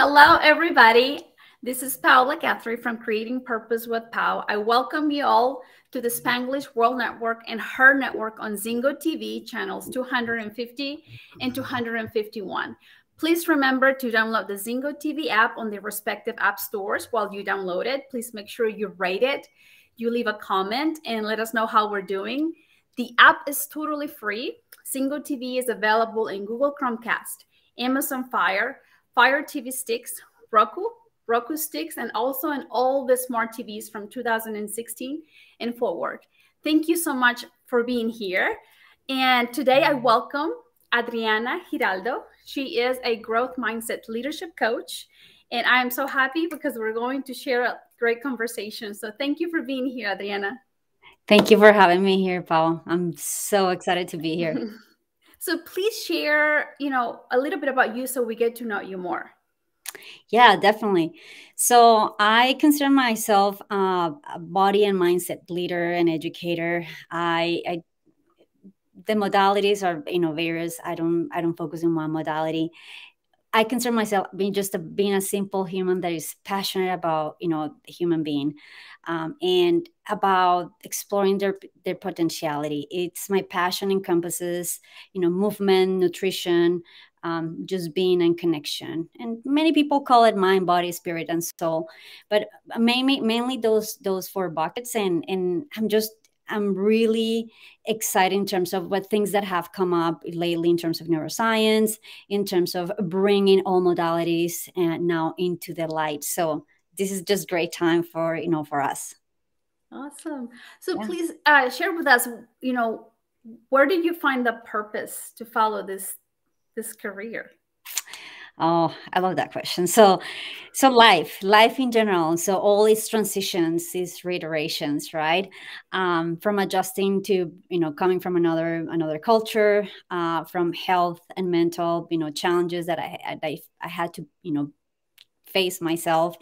Hello, everybody. This is Paola Guthrie from Creating Purpose with Pao. I welcome you all to the Spanglish World Network and her network on Zingo TV channels 250 and 251. Please remember to download the Zingo TV app on the respective app stores. While you download it, please make sure you rate it, you leave a comment, and let us know how we're doing. The app is totally free. Zingo TV is available in Google Chromecast, Amazon Fire TV sticks, Roku sticks, and also in all the smart TVs from 2016 and forward. Thank you so much for being here. And today I welcome Adriana Giraldo. She is a growth mindset leadership coach. And I am so happy because we're going to share a great conversation. So thank you for being here, Adriana. Thank you for having me here, Paul. I'm so excited to be here. So please share, a little bit about you so we get to know you more. Yeah, definitely. So I consider myself a body and mindset leader and educator. The modalities are various. I don't focus on one modality. I consider myself being a simple human that is passionate about the human being, and about exploring their potentiality. It's my passion encompasses movement, nutrition, just being in connection, and many people call it mind, body, spirit, and soul. But mainly those four buckets, and I'm really excited in terms of what things that have come up lately in terms of neuroscience, in terms of bringing all modalities and now into the light. So this is just great time for us. Awesome. So Yeah. please share with us, where did you find the purpose to follow this career? Oh, I love that question. So life in general. So all its transitions, its reiterations, right? From adjusting to coming from another culture, from health and mental challenges that I had to face myself,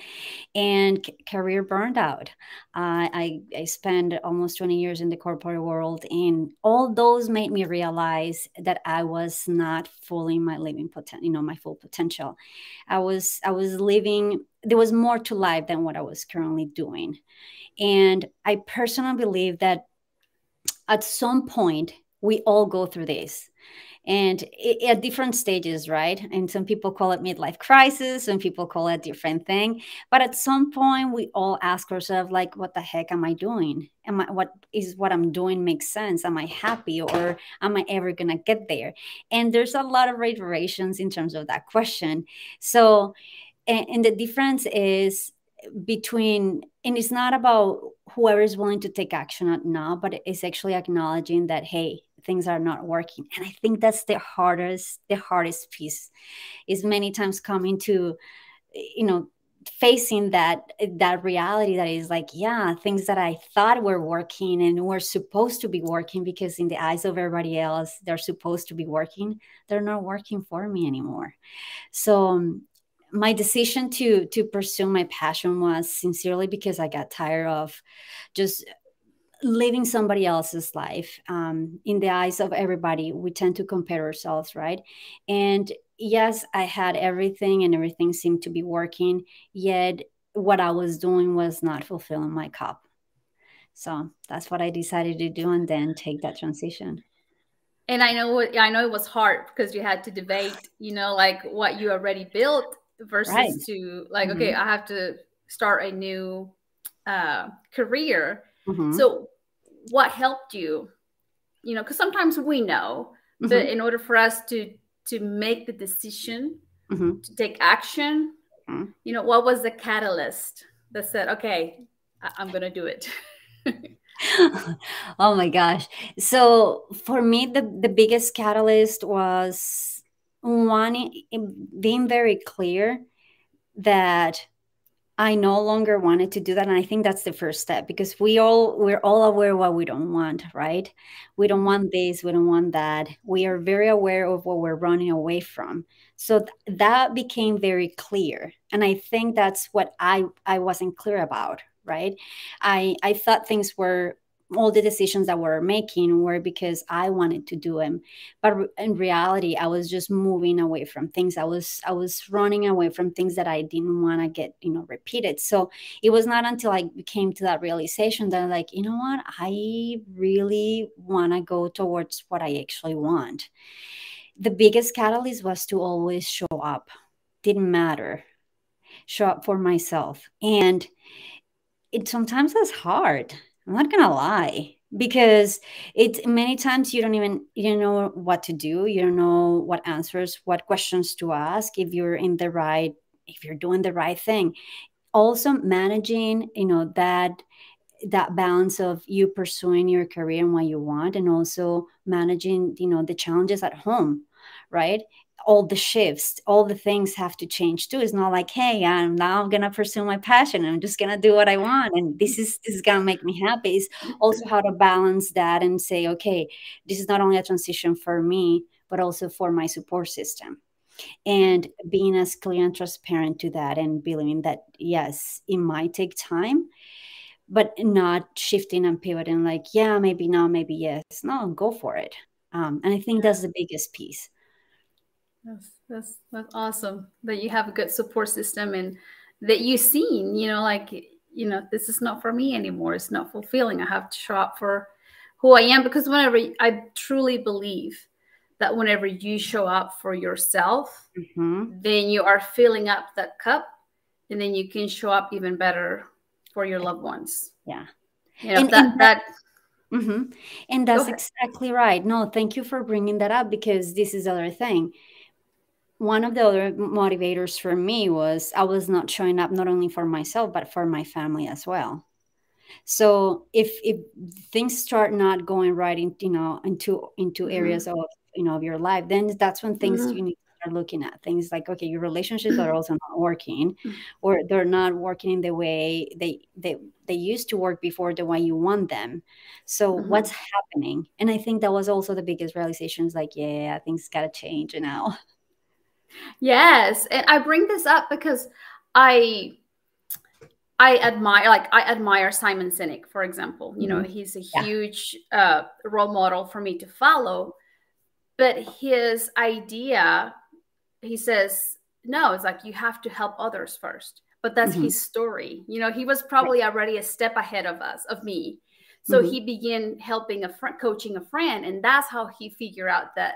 and career burned out. I spent almost 20 years in the corporate world, and all those made me realize that I was not fully my living potential, my full potential. I was living. There was more to life than what I was currently doing, and I personally believe that at some point we all go through this, and at different stages, right? And some people call it midlife crisis, some people call it different thing, but at some point we all ask ourselves, like, what the heck am I doing? What I'm doing make sense? Am I happy, or am I ever gonna get there? And there's a lot of reiterations in terms of that question. So, and the difference is between, and it's not about whoever is willing to take action or not, but it's actually acknowledging that, hey, things are not working. And I think that's the hardest piece, is many times coming to facing that reality, that is like, yeah, things that I thought were working and were supposed to be working, because in the eyes of everybody else they're supposed to be working, they're not working for me anymore. So my decision to pursue my passion was sincerely because I got tired of just living somebody else's life. In the eyes of everybody, we tend to compare ourselves, right? And yes, I had everything and everything seemed to be working, yet what I was doing was not fulfilling my cup. So that's what I decided to do, and then take that transition. And I know it was hard because you had to debate, like what you already built Right. versus to like, okay, Hmm. I have to start a new career. Hmm. So what helped you? Because sometimes we know, but Hmm. in order for us to make the decision Hmm. to take action, what was the catalyst that said, okay, I'm gonna do it? Oh my gosh. So for me, the biggest catalyst was being very clear that I no longer wanted to do that. And I think that's the first step, because we're all aware of what we don't want, right? We don't Mhm. want this, we don't want that. We are very aware of what we're running away from. So that became very clear. And I think that's what I wasn't clear about, right? I thought things were all the decisions that we're making were because I wanted to do them. But in reality, I was just moving away from things. I was running away from things that I didn't want to get, repeated. So it was not until I came to that realization that, like, you know what, I really want to go towards what I actually want. The biggest catalyst was to always show up. Didn't matter. Show up for myself. And it sometimes is hard. I'm not gonna lie, because it's many times you don't know what to do. You don't know what answers, what questions to ask, if you're doing the right thing. Also managing, that balance of you pursuing your career and what you want, and also managing, the challenges at home, right? All the shifts, all the things have to change too. It's not like, hey, I'm now gonna pursue my passion, I'm just gonna do what I want, and this is gonna make me happy. It's also how to balance that and say, okay, this is not only a transition for me, but also for my support system. And being as clear and transparent to that, and believing that, yes, it might take time, but not shifting and pivoting like, yeah, maybe no, maybe yes. No, go for it. And I think that's the biggest piece. That's awesome that you have a good support system, and that you've seen, like, this is not for me anymore. It's not fulfilling. I have to show up for who I am, because whenever I truly believe that whenever you show up for yourself, then you are filling up that cup, and then you can show up even better for your loved ones. Yeah. That mm-hmm. And that's exactly right. No, thank you for bringing that up, because this is the other thing. One of the other motivators for me was I was not showing up not only for myself, but for my family as well. So if things start not going right into areas of of your life, then that's when things you need to start looking at things like, okay, your relationships are also not working, or they're not working in the way they used to work before, the way you want them. So what's happening? And I think that was also the biggest realization, is like, yeah, things gotta change now. Yes, and I bring this up because I admire Simon Sinek, for example. He's a huge role model for me to follow. But his idea, he says, no, it's like you have to help others first. But that's his story. He was probably already a step ahead of me. So he began helping coaching a friend, and that's how he figured out that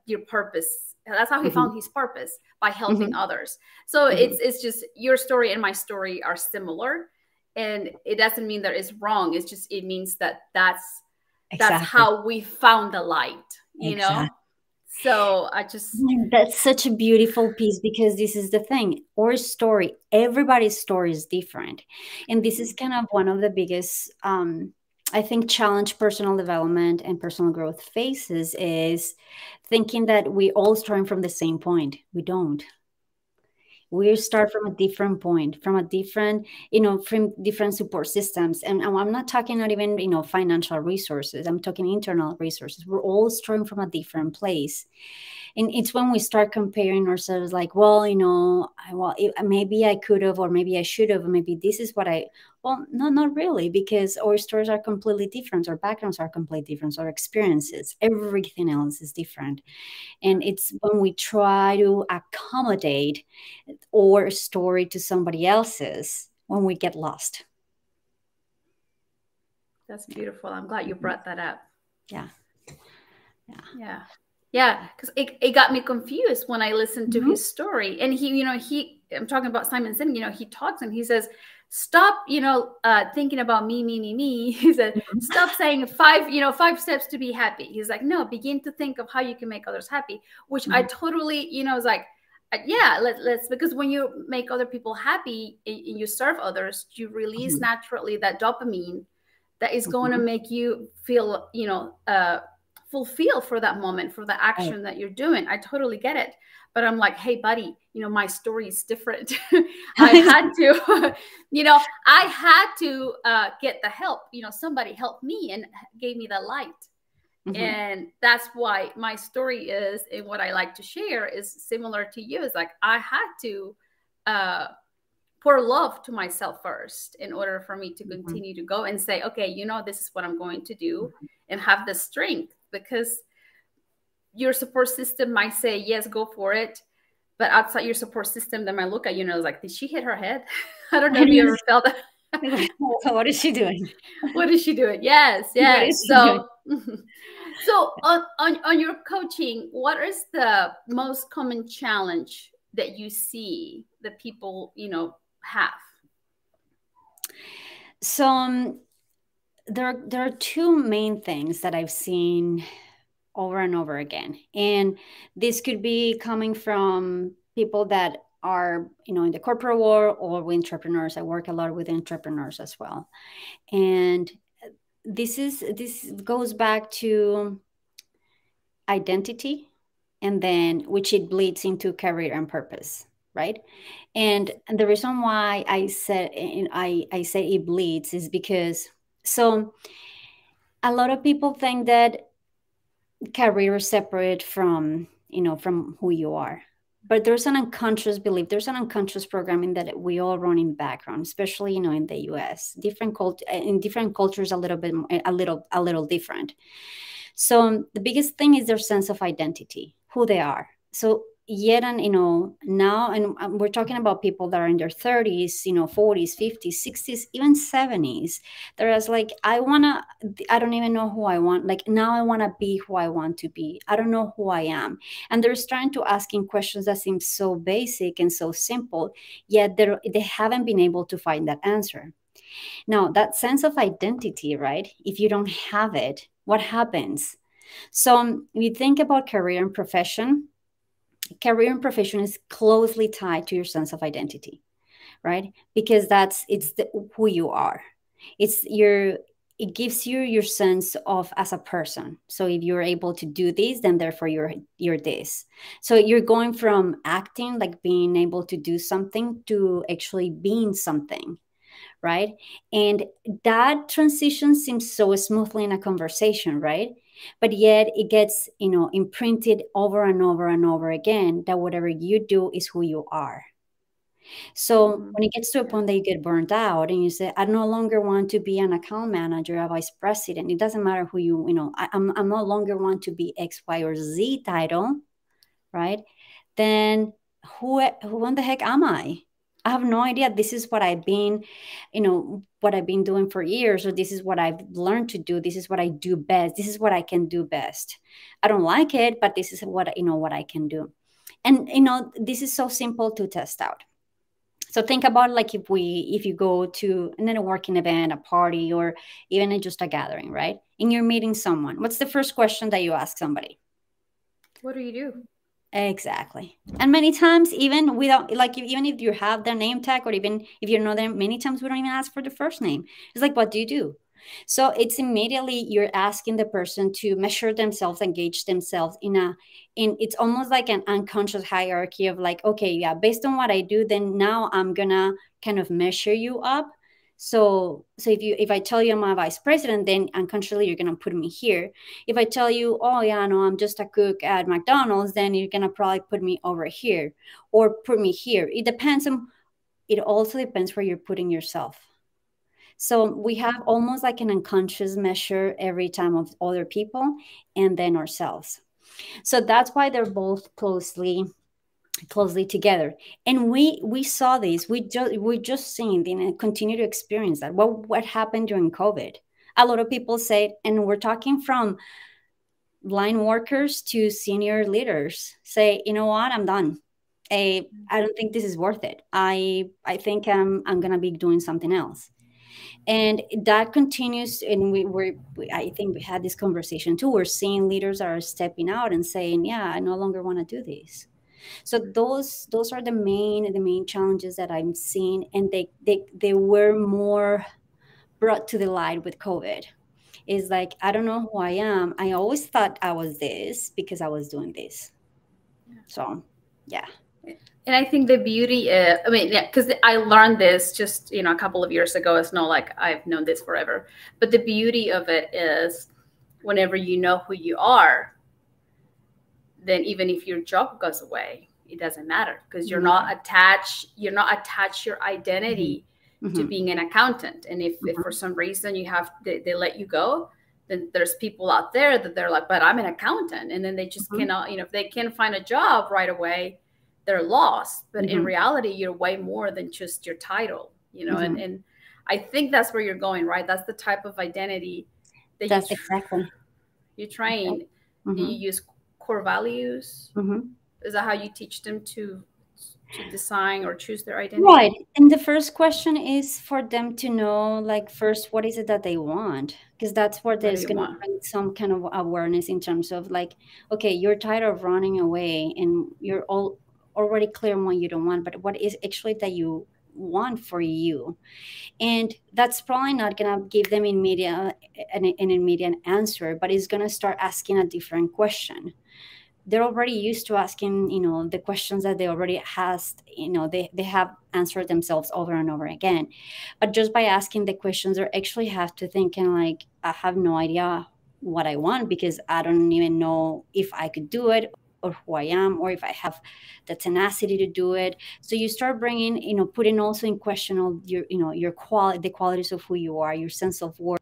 your purpose. That's how he found his purpose, by helping others. So it's just your story and my story are similar, and it doesn't mean that it's wrong. It means that that's how we found the light, So that's such a beautiful piece, because this is the thing. Our story, everybody's story is different. And this is kind of one of the biggest, I think, challenge personal development and personal growth faces, is thinking that we all starting from the same point. We don't. We start from a different point, from a different, from different support systems. And I'm not talking not even, financial resources. I'm talking internal resources. We're all starting from a different place. And it's when we start comparing ourselves, like, well, maybe I could have, or maybe I should have, or maybe this is well, no, not really, because our stories are completely different. Our backgrounds are completely different. Our experiences, everything else is different. And it's when we try to accommodate our story to somebody else's, when we get lost. That's beautiful. I'm glad you brought that up. Yeah. Yeah, because it got me confused when I listened to his story. And I'm talking about Simon Sinek, he talks and he says, stop, thinking about me. He said, stop saying five steps to be happy. He's like, no, begin to think of how you can make others happy, which I totally, was like, yeah, let's, because when you make other people happy and you serve others, you release naturally that dopamine that is going to make you feel, fulfill for that moment, for the action that you're doing. I totally get it. But I'm like, hey, buddy, my story is different. I had to get the help. Somebody helped me and gave me the light. And that's why my story is, and what I like to share is similar to you. It's like, I had to pour love to myself first in order for me to continue to go and say, okay, you know, this is what I'm going to do, and have the strength, because your support system might say, yes, go for it. But outside your support system, they might look at you and like, did she hit her head? I don't know if you ever felt that. What is she doing? What is she doing? Yes, What yes. is she doing? So, so on your coaching, what is the most common challenge that you see that people, you know, have? So there are two main things that I've seen over and over again, and this could be coming from people that are, you know, in the corporate world or with entrepreneurs. I work a lot with entrepreneurs as well, and this goes back to identity, and then which it bleeds into career and purpose, right? And the reason why I said, and I say it bleeds, is because, so a lot of people think that career is separate from, you know, from who you are, but there's an unconscious belief, there's an unconscious programming that we all run in background, especially, you know, in the US. In different cultures, a little bit, a little different. So the biggest thing is their sense of identity, who they are. So yet, and, you know, now, and we're talking about people that are in their 30s, you know, 40s, 50s, 60s, even 70s. They're like, I don't even know who I want. Like, now I want to be who I want to be. I don't know who I am. And they're starting to asking questions that seem so basic and so simple, yet they haven't been able to find that answer. Now, that sense of identity, right? If you don't have it, what happens? So, if you think about career and profession is closely tied to your sense of identity, right? Because who you are. It gives you your sense of as a person. So if you're able to do this, then therefore you're this. So you're going from acting, like being able to do something, to actually being something, right? And that transition seems so smoothly in a conversation, right? But yet it gets, you know, imprinted over and over and over again that whatever you do is who you are. So when it gets to a point that you get burnt out and you say, I no longer want to be an account manager, a vice president, it doesn't matter who you know, I'm no longer want to be X, Y, or Z title, right? Then who in the heck am I? I have no idea. This is what I've been, you know, what I've been doing for years, or this is what I've learned to do. This is what I do best. This is what I can do best. I don't like it, but this is what, you know, what I can do. And, you know, this is so simple to test out. So think about, like, if you go to a networking event, a party, or even just a gathering, right? And you're meeting someone. What's the first question that you ask somebody? What do you do? Exactly. And many times, even without, like, even if you have their name tag, or even if you know them, many times we don't even ask for the first name. It's like, what do you do? So it's immediately you're asking the person to measure themselves, engage themselves in it's almost like an unconscious hierarchy of, like, okay, yeah, based on what I do, then now I'm gonna kind of measure you up. So if I tell you I'm a vice president, then unconsciously you're gonna put me here. If I tell you, oh yeah, no, I'm just a cook at McDonald's, then you're gonna probably put me over here or put me here. It also depends where you're putting yourself. So we have almost like an unconscious measure every time of other people and then ourselves. So that's why they're both closely together. And we saw this. We just seen and continue to experience that. What happened during COVID? A lot of people say, and we're talking from line workers to senior leaders, say, you know what, I'm done. I don't think this is worth it. I think I'm gonna be doing something else. And that continues, and I think we had this conversation too. We're seeing leaders that are stepping out and saying, yeah, I no longer want to do this. So those are the main challenges that I'm seeing, and they were more brought to the light with COVID. Is like, I don't know who I am. I always thought I was this because I was doing this. So yeah. And I think the beauty, I mean, yeah, because I learned this just, you know, a couple of years ago. It's not like I've known this forever. But the beauty of it is whenever you know who you are, then even if your job goes away, it doesn't matter, because you're not attached your identity to being an accountant. And if for some reason they let you go, then there's people out there that they're like, but I'm an accountant, and then they just cannot, if they can't find a job right away, they're lost. But in reality, you're way more than just your title, and I think that's where you're going, right? That's the type of identity that exactly you train. Do you use core values? Is that how you teach them to design or choose their identity? Right. And the first question is for them to know, like, first, what is it that they want? Because that's where there's going to bring some kind of awareness in terms of, like, okay, you're tired of running away and you're already clear on what you don't want, but what is actually that you want for you? And that's probably not going to give them an immediate answer, but it's going to start asking a different question. They're already used to asking, the questions that they already asked, they have answered themselves over and over again. But just by asking the questions, they actually have to think, and like, I have no idea what I want, because I don't even know if I could do it, or who I am, or if I have the tenacity to do it. So you start bringing, putting also in question all your quality, the qualities of who you are, your sense of worth.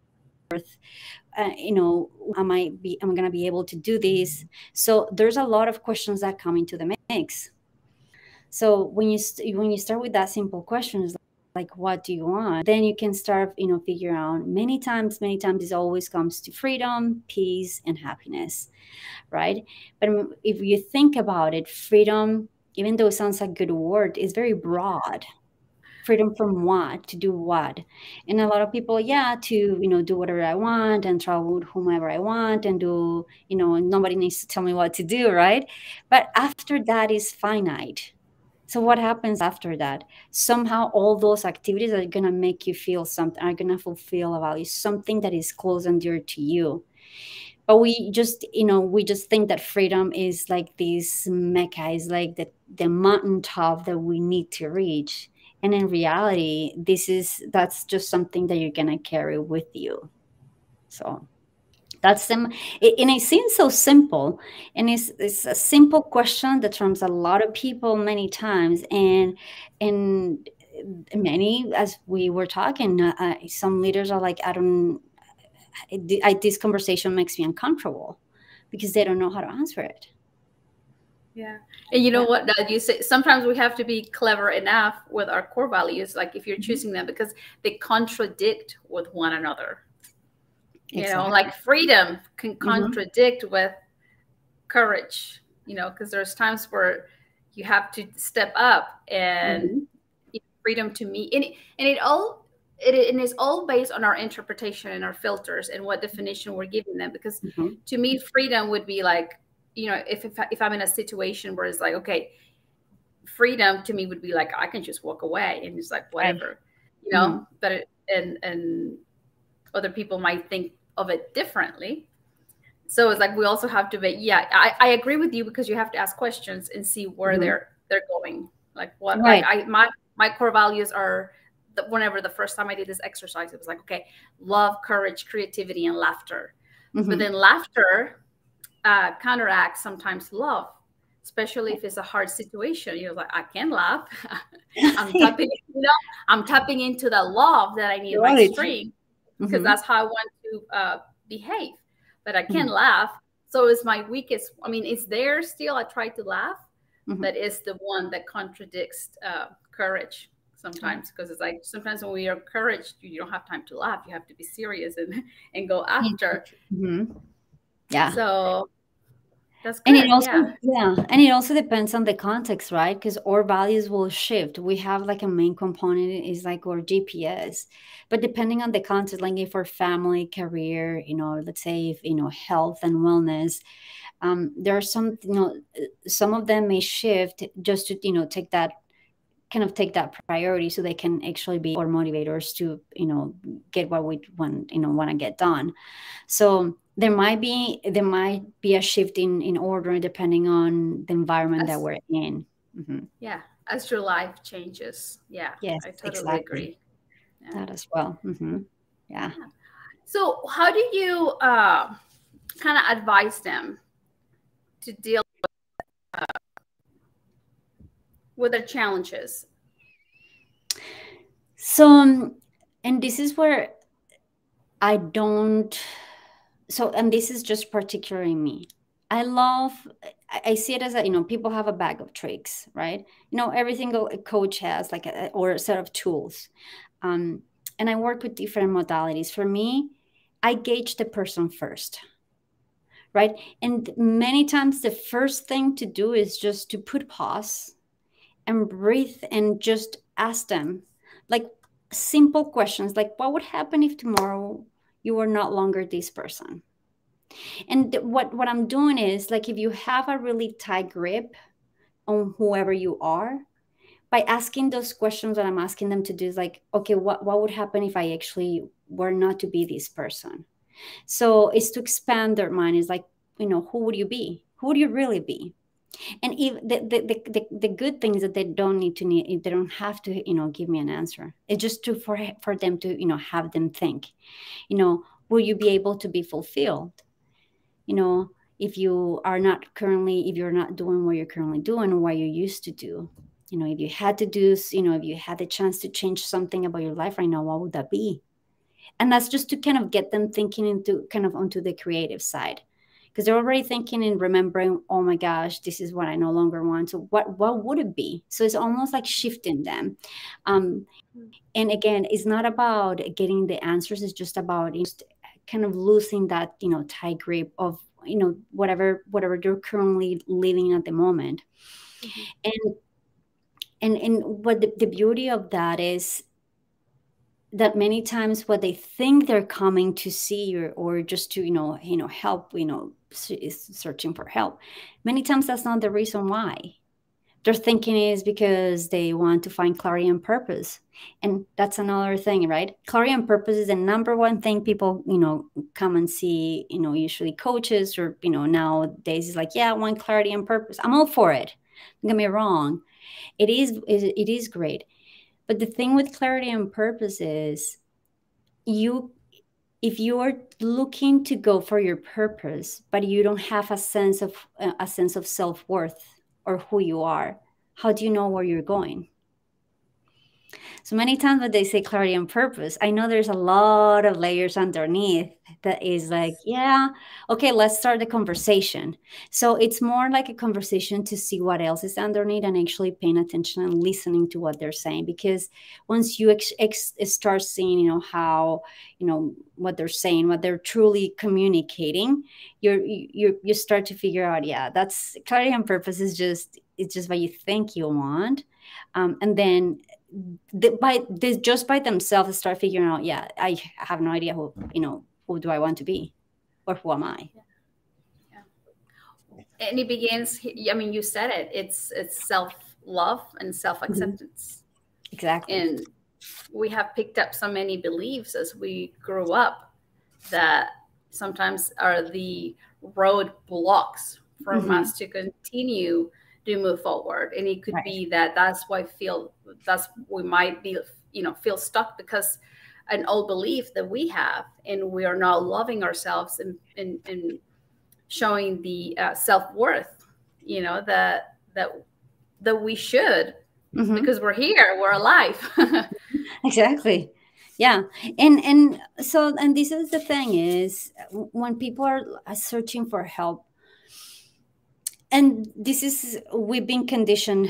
Am I going to be able to do this? So there's a lot of questions that come into the mix. So when you start with that simple questions, like, what do you want? Then you can start, figure out many times it always comes to freedom, peace, and happiness, right? But if you think about it, freedom, even though it sounds like a good word, is very broad. Freedom from what? To do what? And a lot of people, to do whatever I want and travel with whomever I want and do, nobody needs to tell me what to do, right? But after that is finite. So what happens after that? Somehow all those activities are gonna make you feel something, are gonna fulfill a value, something that is close and dear to you. But we just think that freedom is like this mecca, is like the mountaintop that we need to reach. And in reality, that's just something that you're gonna carry with you. So that's them. And it seems so simple, and it's a simple question that trumps a lot of people many times, and many, as we were talking, some leaders are like, this conversation makes me uncomfortable because they don't know how to answer it. Yeah. And you know what you say, sometimes we have to be clever enough with our core values, like if you're choosing them, because they contradict with one another. Exactly. Like freedom can contradict with courage, because there's times where you have to step up, and freedom to me, and it is all based on our interpretation and our filters and what definition we're giving them. Because to me, freedom would be like, if I'm in a situation where it's like, okay, freedom to me would be like, I can just walk away and it's like, whatever, but and other people might think of it differently. So it's like, we also have to be, I agree with you, because you have to ask questions and see where they're going. Like what, like my core values are, whenever the first time I did this exercise, it was like, okay, love, courage, creativity, and laughter. But then laughter counteracts sometimes love, especially if it's a hard situation. You're like, I can't laugh. I'm tapping into the love that I need, my strength, because that's how I want to behave. But I can't laugh. So it's my weakest. I mean, it's there still. I try to laugh, but it's the one that contradicts courage sometimes, because it's like, sometimes when we are courage, you don't have time to laugh. You have to be serious and go after. Yeah. So that's good. And it also, and it also depends on the context, right? Because our values will shift. We have like a main component is like our GPS, but depending on the context, like if our family, career, let's say if health and wellness, there are some, some of them may shift just to take that priority, so they can actually be our motivators to get what we want to get done. So there might be a shift in order depending on the environment that we're in. Yeah, as your life changes. Yeah, yes, I totally agree. Yeah. That as well. Yeah. So how do you kind of advise them to deal with with their challenges? So, and this is where I don't, so, and this is just particularly me. I love, I see it as a, people have a bag of tricks, right? Every single coach has like or a set of tools. Um, and I work with different modalities. For me, I gauge the person first, right? And many times the first thing to do is just to put pause and breathe and just ask them like simple questions like, what would happen if tomorrow you were not longer this person? And what I'm doing is like, if you have a really tight grip on whoever you are, by asking those questions that I'm asking them to do is like, okay, what would happen if I actually were not to be this person? So it's to expand their mind. Is like, who would you be? Who would you really be? And if the good thing is that they don't they don't have to give me an answer. It's just to for them to have them think, will you be able to be fulfilled, if you are not currently, if you're not doing what you're currently doing or what you used to do, if you had to do, if you had the chance to change something about your life right now, what would that be? And that's just to kind of get them thinking into kind of onto the creative side, because they're already thinking and remembering, oh my gosh, this is what I no longer want. So what would it be? So it's almost like shifting them. And again, it's not about getting the answers. It's just about just kind of losing that tight grip of whatever they're currently living at the moment. Mm-hmm. And what the beauty of that is that many times what they think they're coming to see, or just to help, is searching for help, many times that's not the reason why. Their thinking is because they want to find clarity and purpose. And that's another thing, right? Clarity and purpose is the number one thing people come and see, usually coaches, or nowadays is like, yeah, I want clarity and purpose. I'm all for it, don't get me wrong, it is great. But the thing with clarity and purpose is, if you are looking to go for your purpose, but you don't have a sense of self-worth or who you are, how do you know where you're going? So many times when they say clarity and purpose, I know there's a lot of layers underneath that is like, yeah, okay, let's start the conversation. So it's more like a conversation to see what else is underneath and actually paying attention and listening to what they're saying. Because once you start seeing, how, what they're saying, what they're truly communicating, you start to figure out, yeah, that's clarity and purpose is just, it's just what you think you want. And then just by themselves start figuring out, yeah, I have no idea who do I want to be, or who am I? Yeah. And it begins, I mean, you said it, it's self-love and self-acceptance. Mm-hmm. Exactly. And we have picked up so many beliefs as we grew up that sometimes are the roadblocks for mm-hmm. us to continue to move forward. And it could right. be that's why we might be, feel stuck, because an old belief that we have, and we are not loving ourselves and showing the self-worth, that we should, mm-hmm. because we're here, we're alive. Exactly. Yeah. And so, and this is the thing is, when people are searching for help, and this is, we've been conditioned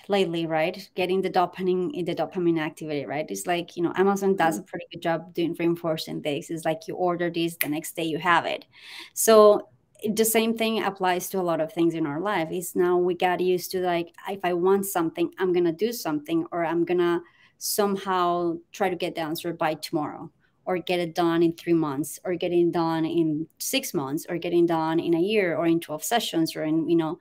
lately, right? Getting the dopamine activity, right? It's like, Amazon does a pretty good job doing reinforcing this. It's like you order this, the next day you have it. So the same thing applies to a lot of things in our life. Is now we got used to, like, if I want something, I'm going to do something, or I'm going to somehow try to get the answer by tomorrow, or get it done in 3 months, or getting done in 6 months, or getting done in a year, or in 12 sessions, or in,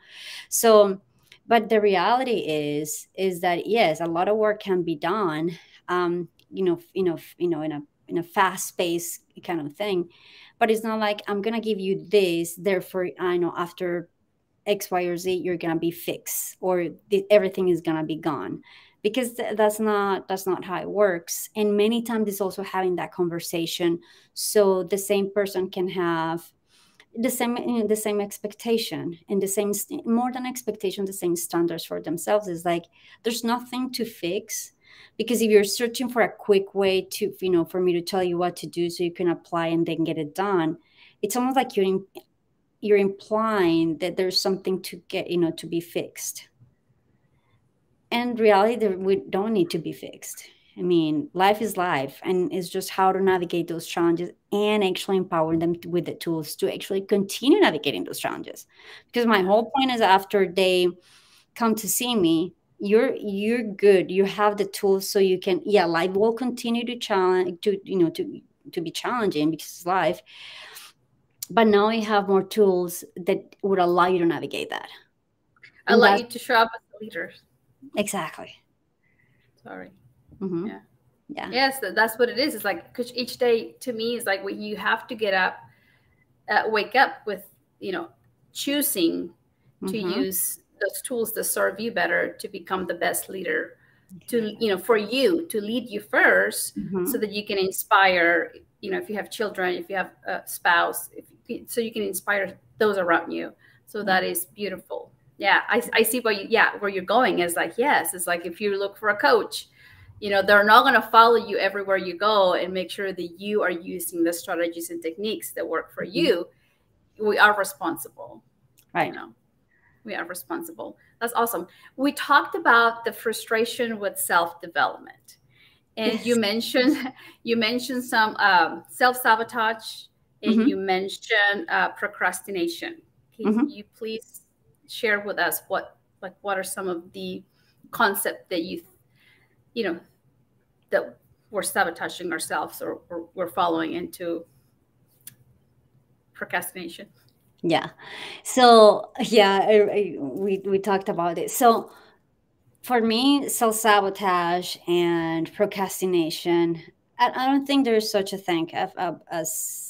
so, but the reality is that, yes, a lot of work can be done, in a fast paced kind of thing, but it's not like I'm going to give you this, therefore, I know after X, Y, or Z, you're going to be fixed, or everything is going to be gone. Because that's not how it works. And many times it's also having that conversation, so the same person can have the same expectation, and the same more than expectation, the same standards for themselves. Is like there's nothing to fix, because if you're searching for a quick way to, for me to tell you what to do so you can apply and then get it done, it's almost like you're implying that there's something to get, to be fixed. And reality, we don't need to be fixed. I mean, life is life, and it's just how to navigate those challenges and actually empower them with the tools to actually continue navigating those challenges. Because my whole point is, after they come to see me, you're good. You have the tools, so you can. Yeah, life will continue to challenge, to be challenging, because it's life. But now you have more tools that would allow you to navigate that. Allow you to show up as a leader. Exactly. Sorry. Mm-hmm. Yeah. Yeah. Yes, that's what it is. It's like, because each day to me is like, when you have to get up, wake up with, choosing to use those tools that serve you better to become the best leader, to, for you to lead you first, so that you can inspire, if you have children, if you have a spouse, so you can inspire those around you. So that is beautiful. Yeah, I see where you're going. Is like, yes, it's like, if you look for a coach, they're not going to follow you everywhere you go and make sure that you are using the strategies and techniques that work for you. We are responsible. Right. We are responsible. That's awesome. We talked about the frustration with self-development, and you mentioned some self-sabotage, and you mentioned procrastination. Can you please share with us what are some of the concepts that that we're sabotaging ourselves, or we're falling into procrastination? Yeah. So we talked about it. So for me, self-sabotage and procrastination, I don't think there's such a thing as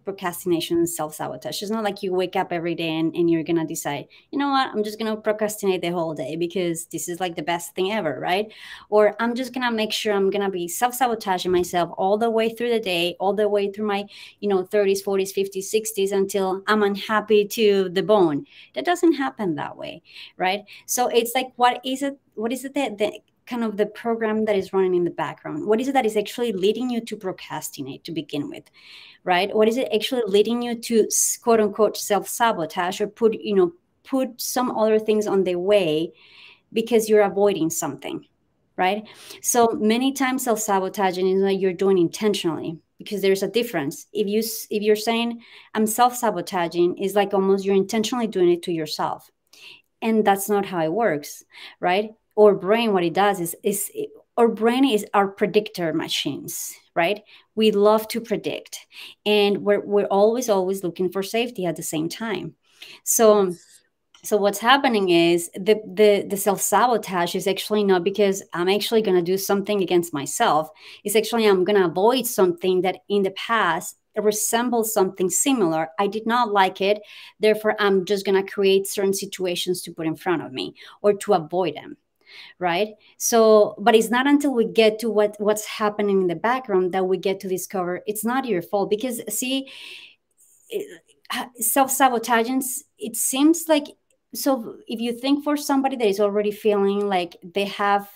procrastination and self-sabotage. It's not like you wake up every day and you're gonna decide, you know what, I'm just gonna procrastinate the whole day because this is like the best thing ever, right? Or I'm just gonna make sure I'm gonna be self-sabotaging myself all the way through the day, all the way through my 30s, 40s, 50s, 60s, until I'm unhappy to the bone. That doesn't happen that way, right? So it's like, what is it that kind of the program that is running in the background? What is it that is actually leading you to procrastinate to begin with, right? What is it actually leading you to, quote unquote, self-sabotage, or put some other things on the way because you're avoiding something, right? So many times self-sabotaging is what you're doing intentionally, because there's a difference. If you're saying I'm self-sabotaging, is like almost you're intentionally doing it to yourself. And that's not how it works, right? Our brain, what it does is our brain is our predictor machines, right? We love to predict, and we're always looking for safety at the same time. So what's happening is the self-sabotage is actually not because I'm actually going to do something against myself. It's actually I'm going to avoid something that in the past resembles something similar. I did not like it. Therefore, I'm just going to create certain situations to put in front of me or to avoid them. Right. So, but it's not until we get to what's happening in the background that we get to discover it's not your fault. Because see, self-sabotaging, it seems like, so if you think for somebody that is already feeling like they have,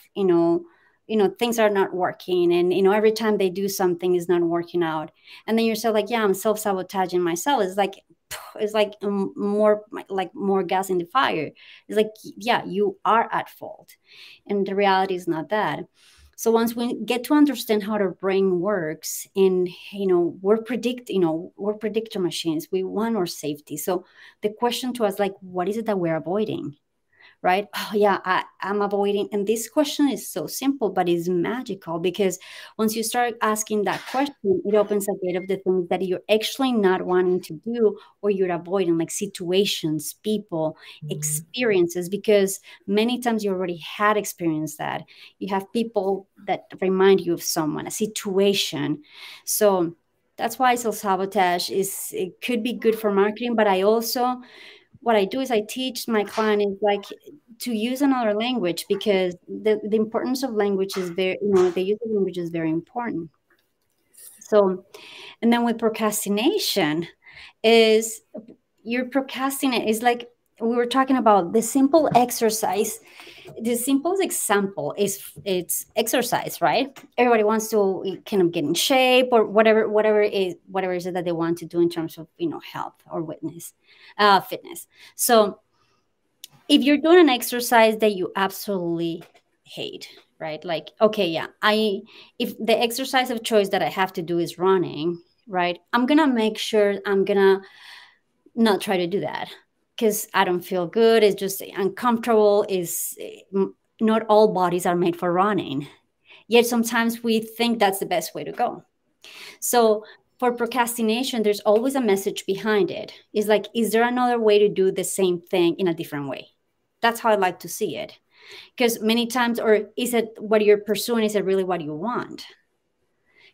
things are not working, and every time they do something is not working out, and then you're so like, yeah, I'm self-sabotaging myself. It's like more gas in the fire. It's like, yeah, you are at fault, and the reality is not that. So once we get to understand how the brain works, and we're predictor machines, we want our safety. So the question to us, like, what is it that we're avoiding? Right? Oh, yeah, I'm avoiding. And this question is so simple, but it's magical, because once you start asking that question, it opens a gate of the things that you're actually not wanting to do, or you're avoiding, like situations, people, experiences, because many times you already had experienced that. You have people that remind you of someone, a situation. So that's why self-sabotage it could be good for marketing, but what I do is I teach my clients like to use another language, because the importance of language is the use of language is very important. So, and then with procrastination, is you're procrastinating. It's like we were talking about the simple exercise. The simplest example is it's exercise, right? Everybody wants to kind of get in shape or whatever is it that they want to do in terms of health or fitness. So if you're doing an exercise that you absolutely hate, right? Like, okay, yeah, if the exercise of choice that I have to do is running, right? I'm gonna make sure I'm gonna not try to do that because I don't feel good. It's just uncomfortable. Is not all bodies are made for running. Yet sometimes we think that's the best way to go. So for procrastination, there's always a message behind it. It's like, is there another way to do the same thing in a different way? That's how I like to see it. Because many times, or is it what you're pursuing? Is it really what you want?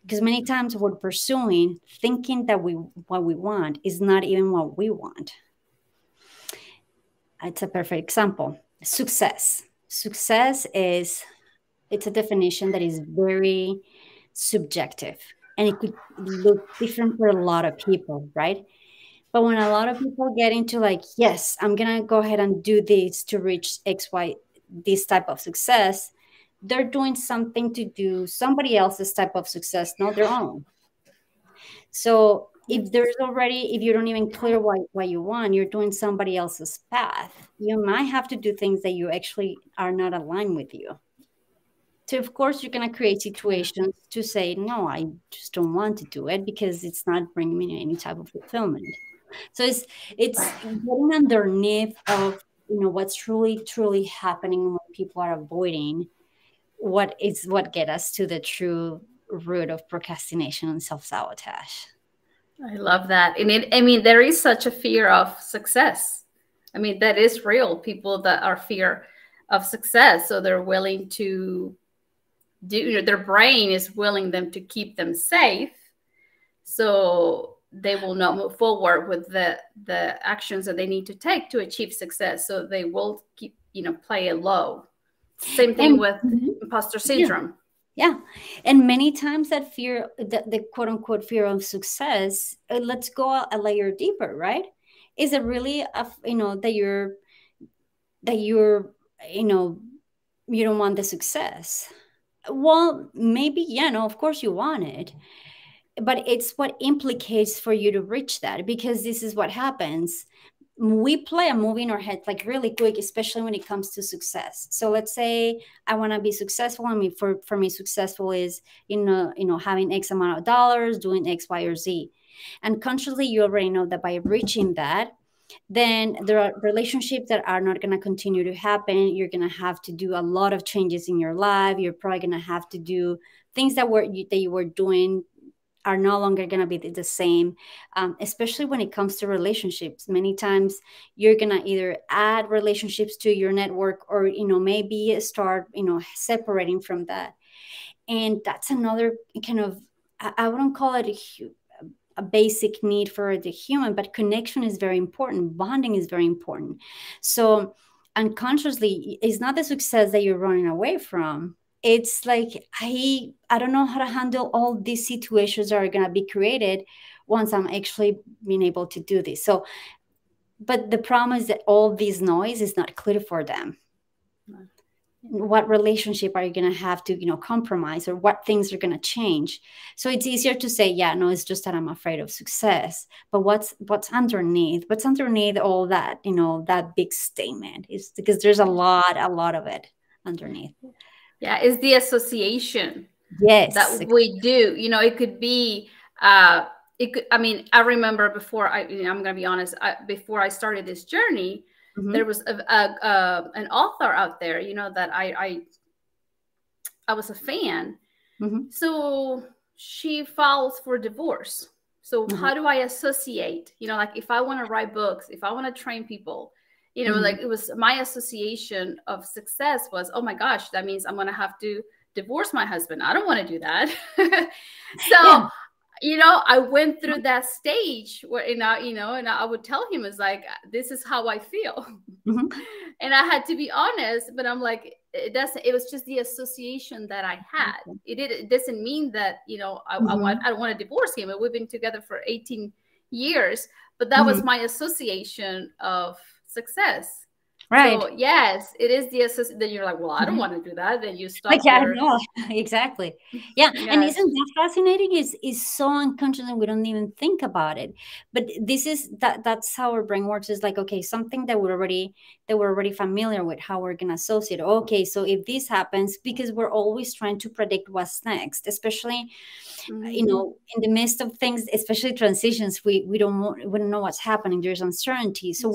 Because many times we're pursuing, thinking that what we want is not even what we want. It's a perfect example. Success. Success it's a definition that is very subjective, and it could look different for a lot of people, right? But when a lot of people get into like, yes, I'm gonna go ahead and do this to reach XY, this type of success, they're doing something to do somebody else's type of success, not their own. So if you don't even clear what you want, you're doing somebody else's path. You might have to do things that you actually are not aligned with you. So of course you're going to create situations to say, no, I just don't want to do it because it's not bringing me any type of fulfillment. So it's getting underneath of what's truly happening when people are avoiding what get us to the true root of procrastination and self-sabotage. I love that. And I mean, there is such a fear of success. I mean, that is real. People that are fear of success. So they're willing to do, their brain is willing them to keep them safe. So they will not move forward with the actions that they need to take to achieve success. So they will keep, play it low. Same thing with imposter syndrome. Yeah. And many times that fear, the quote unquote fear of success, let's go a layer deeper, right? Is it really, that you're, you don't want the success? Well, maybe, no, of course you want it. But it's what implicates for you to reach that, because this is what happens. We play a movie in our head like really quick, especially when it comes to success. So let's say I want to be successful. I mean, for me, successful is having X amount of dollars, doing X, Y, or Z. And consciously, you already know that by reaching that, then there are relationships that are not going to continue to happen. You're going to have to do a lot of changes in your life. You're probably going to have to do things that you were doing are no longer going to be the same, especially when it comes to relationships. Many times you're going to either add relationships to your network or, maybe start, separating from that. And that's another kind of, I wouldn't call it a basic need for the human, but connection is very important. Bonding is very important. So unconsciously, it's not the success that you're running away from. It's like, I don't know how to handle all these situations that are going to be created once I'm actually being able to do this. So, but the problem is that all this noise is not clear for them. What relationship are you going to have to, compromise, or what things are going to change? So it's easier to say, yeah, no, it's just that I'm afraid of success. But what's underneath? What's underneath all that, that big statement is because there's a lot of it underneath. Yeah, it's the association that we do. It could be, I remember before I'm going to be honest, before I started this journey, there was an author out there, that I was a fan. So she files for divorce. So how do I associate, like if I want to write books, if I want to train people, like it was my association of success was, oh my gosh, that means I'm going to have to divorce my husband. I don't want to do that. So, I went through that stage where, and I would tell him, it's like, this is how I feel. And I had to be honest, but I'm like, it was just the association that I had. It doesn't mean that, I don't want to divorce him. We've been together for 18 years, but that was Mhm. my association of success. Right. So yes, it is the association. Then you're like, well, I don't Mhm. want to do that. Then you Like, stop yeah, your no, exactly. Yeah, and yes. isn't that fascinating? Is so unconscious and we don't even think about it. But this is that's how our brain works. Is like, okay, something that we're already familiar with, how we're gonna associate. Okay, so if this happens, because we're always trying to predict what's next, especially Mm-hmm. in the midst of things, especially transitions, we don't know what's happening. There's uncertainty, so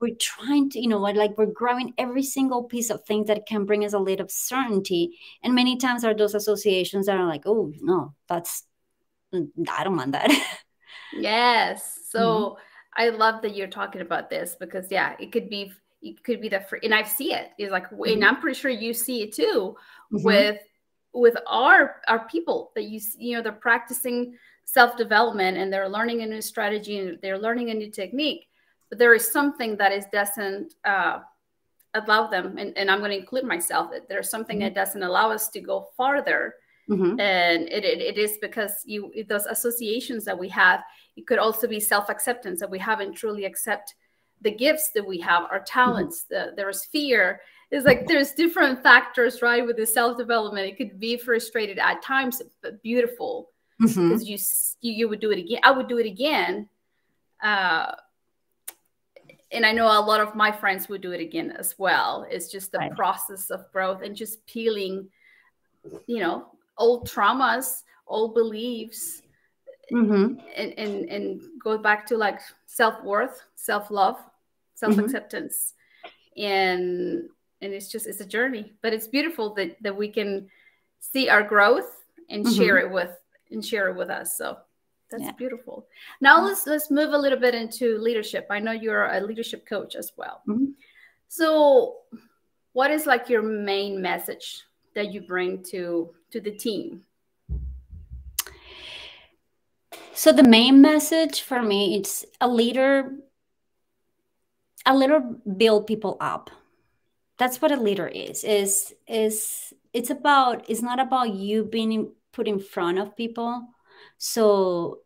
we're trying to, like, we're grabbing every single piece of things that can bring us a little certainty, and many times are those associations that are like, oh no, that's, I don't want that. Yes. Hmm. So I love that you're talking about this because yeah, it could be the free, and I see it. It's like, and Hmm. I'm pretty sure you see it too Hmm. with our people that they're practicing self development and they're learning a new strategy and they're learning a new technique, but there is something that is doesn't allow them, and I'm going to include myself, that there's something that doesn't allow us to go farther, Hmm. and it is because those associations that we have. It could also be self-acceptance, that we haven't truly accept the gifts that we have, our Hmm. talents. There's fear. It's like there's different factors, right, with the self-development. It could be frustrated at times, but beautiful, because Hmm. you would do it again. I would do it again. uh, and I know a lot of my friends would do it again as well. It's just the Right. process of growth and just peeling, old traumas, old beliefs, Hmm. and go back to like self-worth, self-love, Hmm. self-acceptance. And it's a journey, but it's beautiful that we can see our growth and Hmm. share it with us. So that's Yeah. beautiful. Now let's move a little bit into leadership. I know you're a leadership coach as well. Hmm. So what is like your main message that you bring to the team? So the main message for me, it's a leader build people up. That's what a leader is it's not about you being put in front of people, so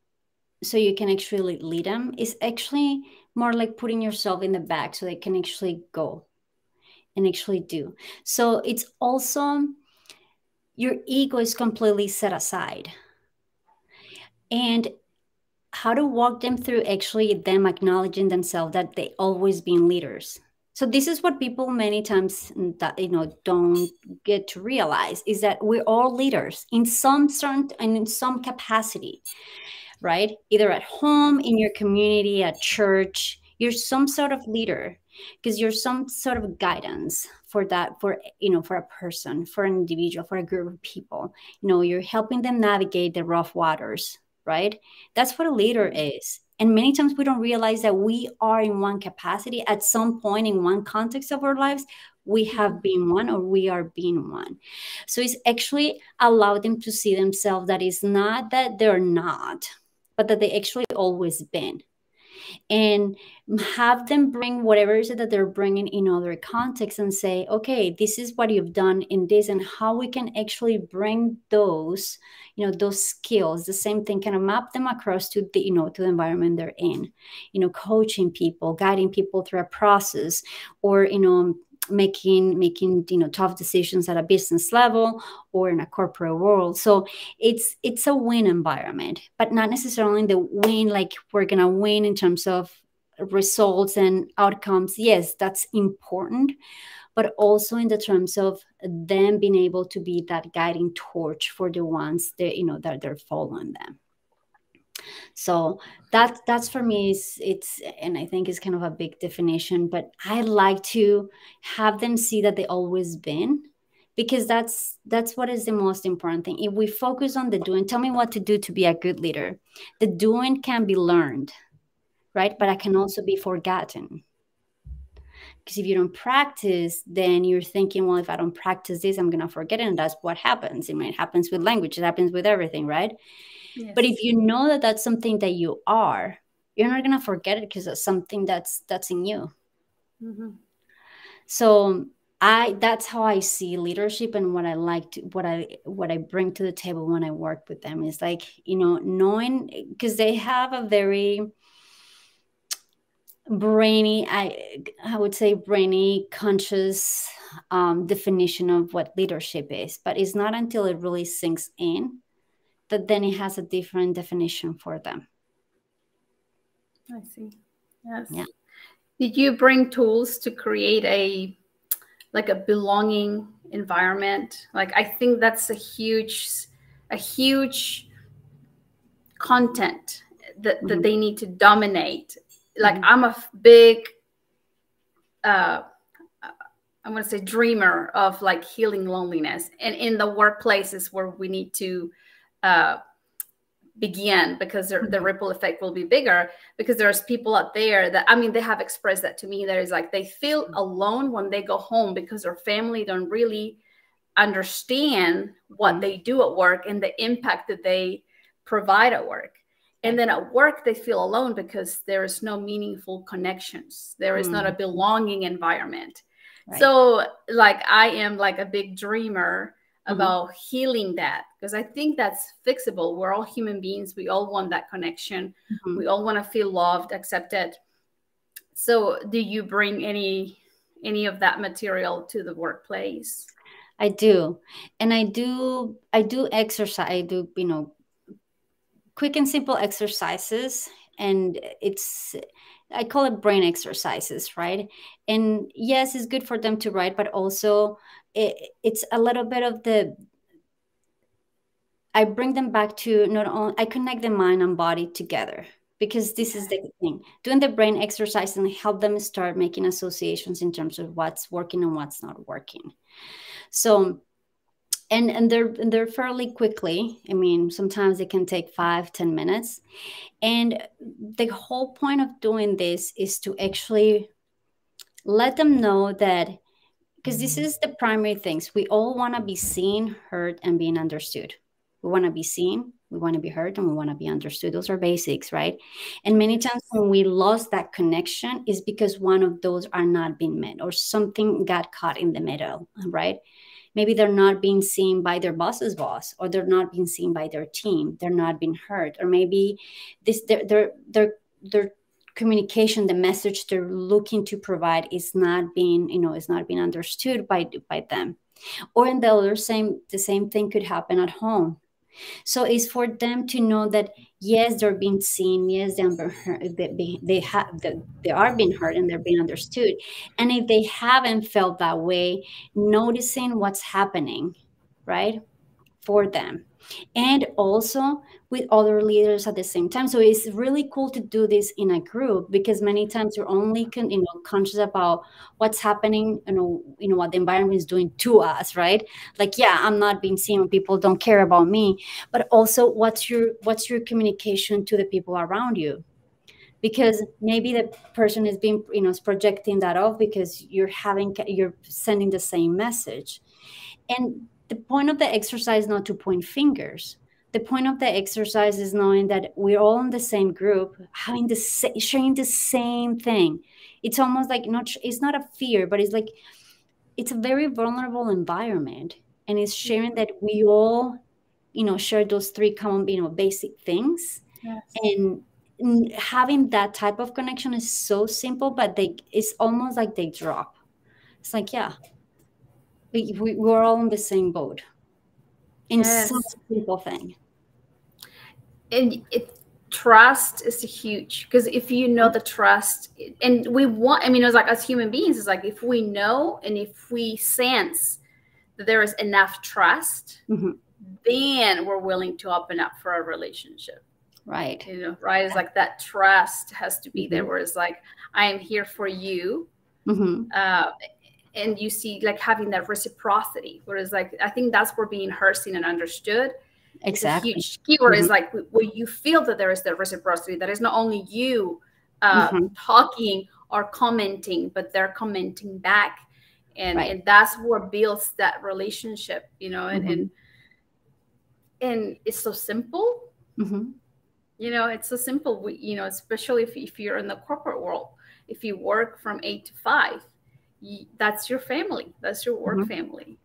you can actually lead them. It's actually more like putting yourself in the back so they can actually go and actually do. So it's also, your ego is completely set aside, and how to walk them through actually them acknowledging themselves that they always been leaders. So this is what people many times that don't get to realize, is that we're all leaders in some certain and in some capacity, right? Either at home, in your community, at church, you're some sort of leader, because you're some sort of guidance for that, for a person, for an individual, for a group of people. You're helping them navigate the rough waters, right? That's what a leader is. And many times we don't realize that we are in one capacity at some point in one context of our lives. We have been one, or we are being one. So it's actually allow them to see themselves, that is not that they're not, but that they actually always been, and have them bring whatever it is that they're bringing in other contexts, and say, okay, this is what you've done in this, and how we can actually bring those skills, the same thing, kind of map them across to the environment they're in, coaching people, guiding people through a process, or making tough decisions at a business level or in a corporate world. So it's a win environment, but not necessarily the win like we're gonna win in terms of results and outcomes. Yes, that's important, but also in the terms of them being able to be that guiding torch for the ones that they're following them. So that's for me, it's and I think it's kind of a big definition, but I like to have them see that they always been, because that's what is the most important thing. If we focus on the doing, tell me what to do to be a good leader. The doing can be learned, right? But I can also be forgotten. Because if you don't practice, then you're thinking, well, if I don't practice this, I'm gonna forget it. And that's what happens. It happens with language, it happens with everything, right? But if Yes. you know that that's something that you are, you're not gonna forget it, because it's something that's in you. Mm-hmm. So That's how I see leadership, and what I like to, what I bring to the table when I work with them is like, knowing, because they have a very brainy, I would say brainy, conscious definition of what leadership is, but it's not until it really sinks in that then it has a different definition for them. I see. Yes. Yeah. Did you bring tools to create a belonging environment? Like, I think that's a huge content that Mm-hmm. they need to dominate. Like, Mm-hmm. I'm a big uh I'm going to say dreamer of like healing loneliness, and in the workplaces where we need to uh begin, because the ripple effect will be bigger, because there's people out there that, I mean, they have expressed that to me, that is like they feel alone when they go home because their family don't really understand what they do at work and the impact that they provide at work. And then at work they feel alone because there is no meaningful connections, there is not a belonging environment. Right. So like I am like a big dreamer Mm-hmm. about healing that, because I think that's fixable. We're all human beings, we all want that connection, Mm-hmm. we all want to feel loved, accepted. So do you bring any of that material to the workplace? I do. And I do exercise. I do, quick and simple exercises. And I call it brain exercises, right? And yes, it's good for them to write, but also it's a little bit of I bring them back to, not only I connect the mind and body together, because this is the thing. Doing the brain exercise and help them start making associations in terms of what's working and what's not working. So, and they're fairly quickly. I mean, sometimes it can take 5-10 minutes. And the whole point of doing this is to actually let them know that, because this is the primary things, we all want to be seen, heard, and being understood. We want to be seen, we want to be heard, and we want to be understood. Those are basics, right? And many times when we lost that connection is because one of those are not being met, or something got caught in the middle, right? Maybe they're not being seen by their boss's boss, or they're not being seen by their team, they're not being heard, or maybe this their communication, the message they're looking to provide is not being, is not being understood by them. Or in the same thing could happen at home. So it's for them to know that yes, they're being seen, yes, they're heard, they are being heard and they're being understood. And if they haven't felt that way, noticing what's happening, right, for them, and also with other leaders at the same time. So it's really cool to do this in a group, because many times you're only conscious about what's happening, what the environment is doing to us, right? Like, yeah, I'm not being seen when people don't care about me, but also what's your communication to the people around you, because maybe the person is being, is projecting that off because you're sending the same message. And the point of the exercise is not to point fingers. The point of the exercise is knowing that we're all in the same group, sharing the same thing. It's almost like it's not a fear, but it's like it's a very vulnerable environment, and it's sharing that we all, share those three common, basic things. Yes. And having that type of connection is so simple, but it's almost like they drop. It's like, yeah, we're all in the same boat in such Yes. a simple thing. And trust is huge, because if you know the trust, and we want, I mean, it's like as human beings, it's like if we know and if we sense that there is enough trust, Mm-hmm. then we're willing to open up for a relationship. Right. Right? It's like that trust has to be there, Mm-hmm. where it's like, I am here for you. Mm-hmm. And you see, like, having that reciprocity, whereas like I think that's where being heard, seen, and understood is a Exactly. huge keyword. Mm-hmm. Is like where you feel that there is that reciprocity, that is not only you Mm-hmm. talking or commenting, but they're commenting back, and Right. and that's what builds that relationship, and Mm-hmm. and it's so simple. Mm-hmm. It's so simple. Especially if you're in the corporate world, if you work from 8 to 5, that's your family. That's your work Mhm. family.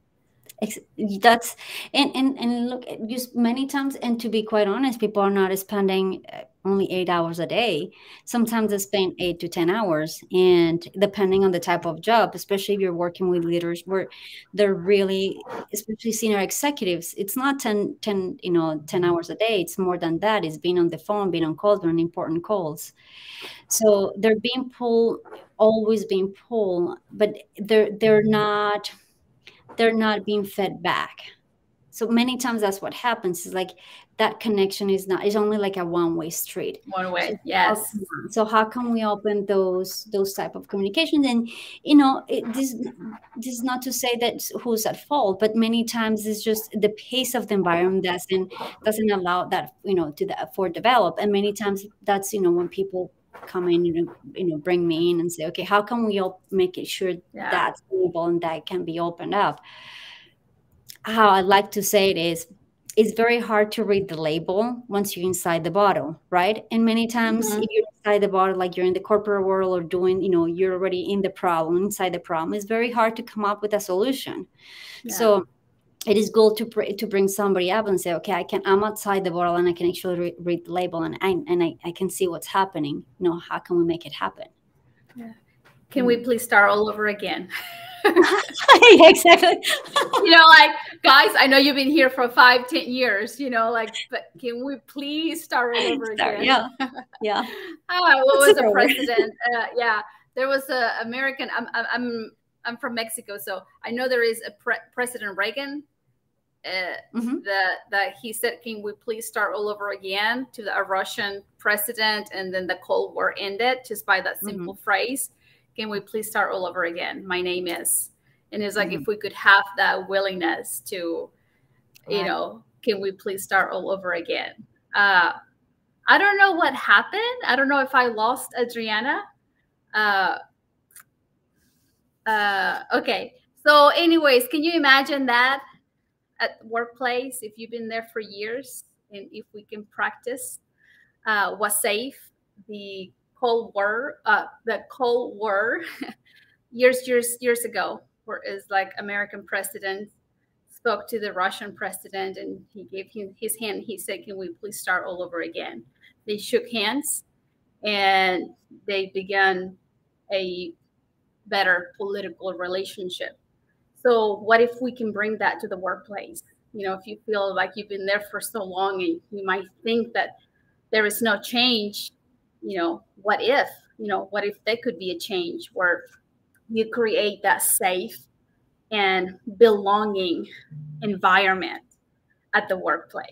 Ex- That's and look, just many times, and to be quite honest, people are not spending only 8 hours a day. Sometimes they spend 8 to 10 hours, and depending on the type of job, especially if you're working with leaders, where they're really, especially senior executives, it's not 10 hours a day. It's more than that. It's being on the phone, being on calls, being on important calls. So they're being pulled, always being pulled, but they're not being fed back. So many times that's what happens, is like that connection is only like a one-way street. One So way. how, Yes. so how can we open those type of communications? And this is not to say that who's at fault, but many times it's just the pace of the environment doesn't allow that, for develop. And many times that's, when people come in, bring me in and say, okay, how can we make it sure Yeah. that's able and that can be opened up? How I like to say it is, it's very hard to read the label once you're inside the bottle, right? And many times, Hmm. if you're inside the bottle, like you're in the corporate world or doing, you're already in the problem, inside the problem, it's very hard to come up with a solution. Yeah. So it is good to bring somebody up and say, okay, I'm outside the bottle and I can actually read the label, and I can see what's happening. How can we make it happen? Yeah. Can we please start all over again? Exactly. Like, guys, I know you've been here for 5, 10 years, like, but can we please start all over Start, again? yeah, yeah. What That's was the super weird. president? Yeah, there was a American. I'm from Mexico, so I know there is a President Reagan. Mhm, That he said, "Can we please start all over again?" to a Russian president, and then the Cold War ended just by that simple mhm, phrase. Can we please start all over again? My name is, and it's like, mhm. if we could have that willingness to, Right. can we please start all over again? Uh, I don't know what happened. I don't know if I lost Adriana. Uh, okay. So, anyways, can you imagine that at workplace, if you've been there for years, and if we can practice was safe, the Cold War years ago, where is like American president spoke to the Russian president, and he gave him his hand. He said, "Can we please start all over again?" They shook hands, and they began a better political relationship. So, what if we can bring that to the workplace? If you feel like you've been there for so long and you might think that there is no change, what if there could be a change where you create that safe and belonging environment at the workplace?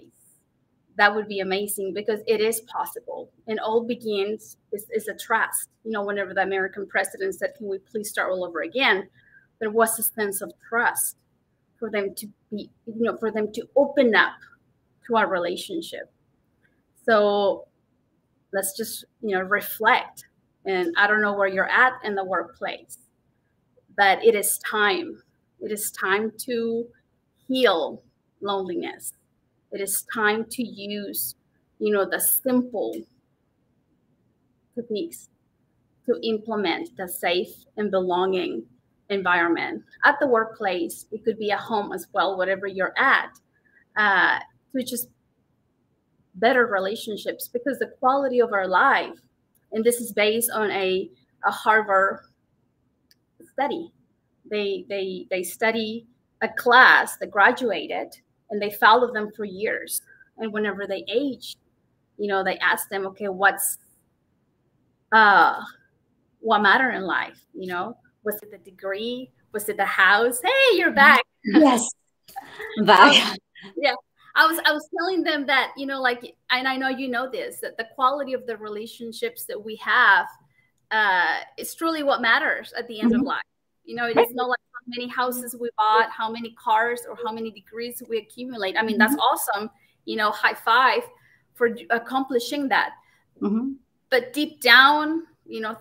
That would be amazing, because it is possible. And all begins is a trust. Whenever the American president said, "Can we please start all over again?" there was a sense of trust for them to for them to open up to our relationship. So let's just, reflect. And I don't know where you're at in the workplace, but it is time. It is time to heal loneliness. It is time to use, the simple techniques to implement the safe and belonging environment at the workplace. It could be a home as well, whatever you're at, uh, to just better relationships, because the quality of our life, and this is based on a Harvard study. They study a class that graduated, and they followed them for years. And whenever they age, they ask them, okay, uh what matter in life? Was it the degree? Was it the house? Hey, you're back. Yes, um, back. yeah, I was telling them that, like, and I know you know this, that the quality of the relationships that we have is truly what matters at the end of Mhm. life. It is not like how many houses we bought, how many cars, or how many degrees we accumulate. I mean, that's Mhm. awesome. High five for accomplishing that. Mhm. But deep down,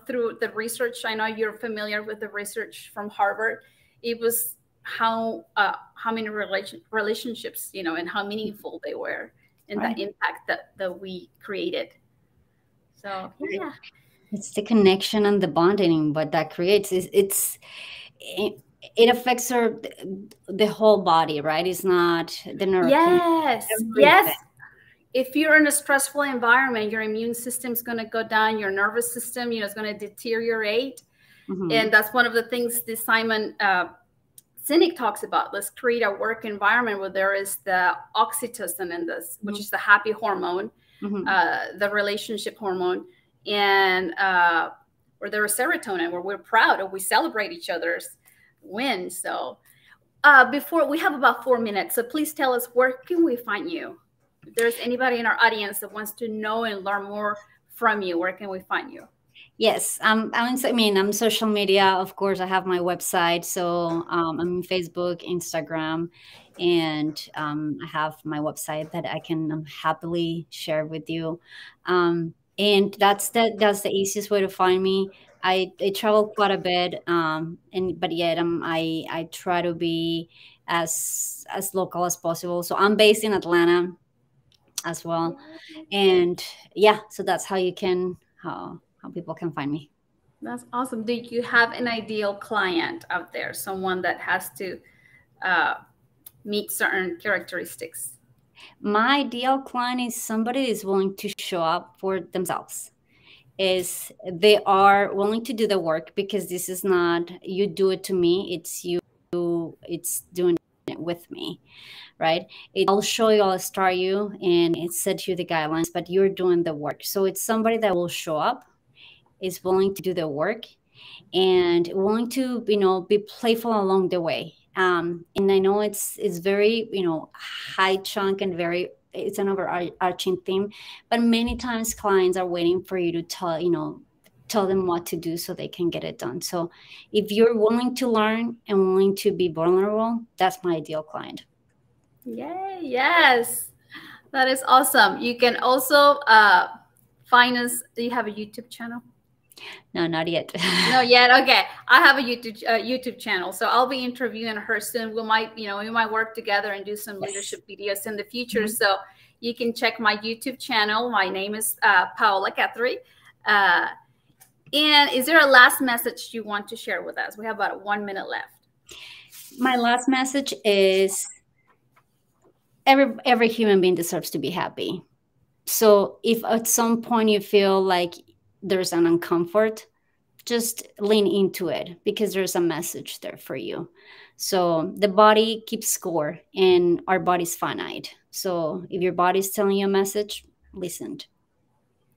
through the research, I know you're familiar with the research from Harvard. It was how many relationships, and how meaningful they were, and the Right. impact that we created. So Right. yeah. It's the connection and the bonding, but that creates is it affects the whole body, right? It's not the neurochemical, Yes, everything. yes. If you're in a stressful environment, your immune system's going to go down, your nervous system, is going to deteriorate. Mm-hmm. And that's one of the things this Simon Sinek talks about. Let's create a work environment where there is the oxytocin in this, which is the happy hormone, Mm-hmm. the relationship hormone, and where there is serotonin, where we're proud or we celebrate each other's wins. So before we have about 4 minutes, so please tell us, where can we find you? If there's anybody in our audience that wants to know and learn more from you, where can we find you? Yes, I'm social media. Of course, I have my website, so I'm on Facebook, Instagram, and I have my website that I can happily share with you. And that's the easiest way to find me. I travel quite a bit, and but yet I try to be as local as possible. So I'm based in Atlanta as well, and yeah, so that's how you can how people can find me. That's awesome. Do you have an ideal client out there, someone that has to uh, meet certain characteristics? My ideal client is somebody that is willing to show up for themselves. Is they are willing to do the work, because this is not you do it to me, it's doing it with me, right? I'll show you, I'll start you, and it set you the guidelines, but you're doing the work. So it's somebody that will show up, is willing to do the work, and willing to be playful along the way. And I know it's very high chunk, and very it's an overarching theme, but many times clients are waiting for you to tell them what to do so they can get it done. So if you're willing to learn and willing to be vulnerable, that's my ideal client. Yay, yes. That is awesome. You can also find us. Do you have a YouTube channel? No, not yet. No, yet. Okay, I have a YouTube channel, so I'll be interviewing her soon. We might work together and do some Yes. leadership videos in the future. Mhm. So you can check my YouTube channel. My name is Paola Guthrie. And is there a last message you want to share with us? We have about 1 minute left. My last message is every human being deserves to be happy. So if at some point you feel like there's an uncomfort, just lean into it, because there's a message there for you. So the body keeps score, and our body's finite. So if your body's telling you a message, listen.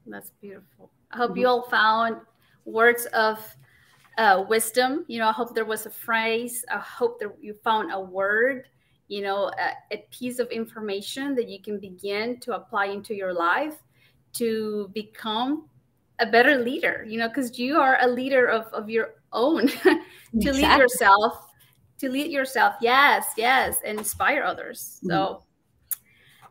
That's beautiful. I hope Mhm. you all found words of wisdom. I hope there was a phrase. I hope that you found a word, a piece of information that you can begin to apply into your life to become a better leader, because you are a leader of your own to lead Exactly. yourself, Yes, yes, and inspire others. Mhm. So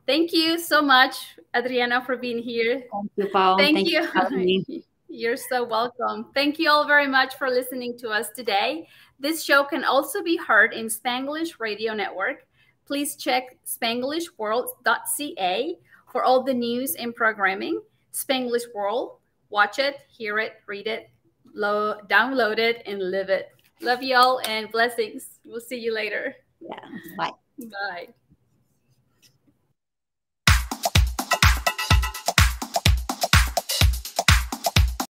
thank you so much, Adriana, for being here. Thank you, Paul. Thank Thank you you. for having me. You're so welcome. Thank you all very much for listening to us today. This show can also be heard in Spanglish Radio Network. Please check spanglishworld.ca for all the news and programming. Spanglish World, watch it, hear it, read it, download it, and live it. Love you all and blessings. We'll see you later. Yeah. Bye. Bye.